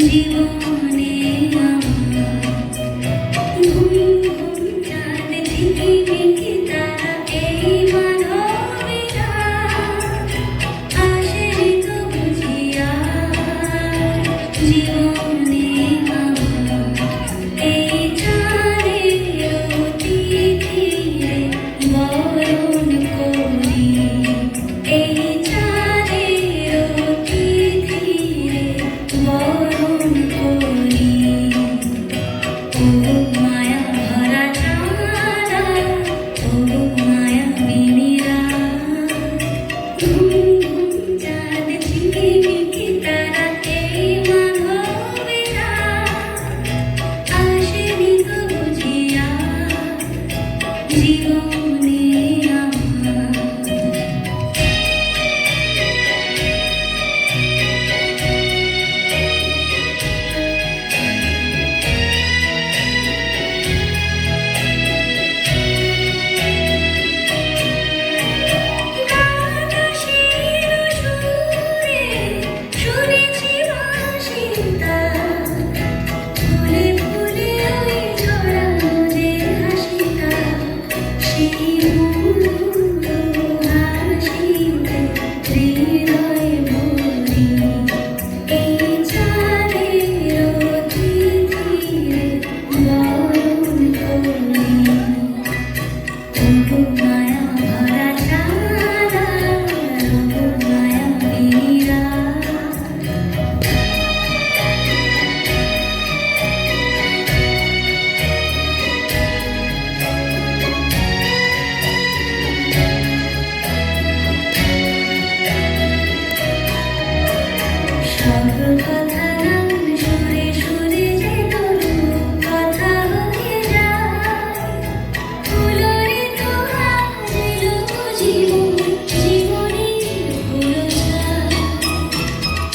জীবনে ঘুম ঘুম চাঁদ ঝিকিমিকি তারা এই মানবীরা আসে তো বুঝিয়া জীবনে এই চাঁদের অতিথিরে বরণ করি এই চাঁদের অতিথিরে বরণ করি ও মায়া ভরা চাঁদা ও মায়া বিনিরা ঘুম ঘুম চাঁদ ঝিকিমিকি তারা এই মানবীরা আসেনি তো বুঝিয়া জীবনে আমার মায়া ভরা চাঁদা মায়া বিনিরা সব কথা গান সুরে সুরে যে তরু কথা হয়ে যায় ফুলরে তো হাজিল জীবন জীবনে হলো ছায়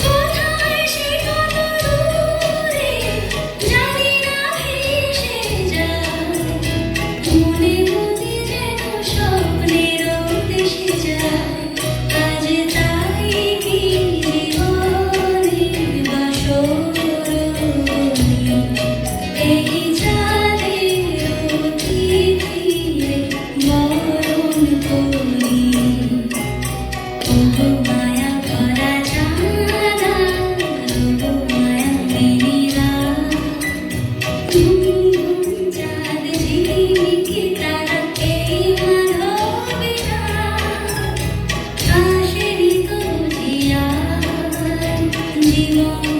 কোথায় সে কত দূরে জানি না ভেসে যায় মনে মনে যেন স্বপ্নের দেশে যায় আজ তাই কি জীবনে বাসরণী এই চাঁদের অতিথিরে বরণ করি ও মায়া ভরা চাঁদা ও মায়া বিনিরা ঘুম ঘুম চাঁদ ঝিকিমিকি তারা এই মানবীরা আসেনি তো বুঝিয়া জীবন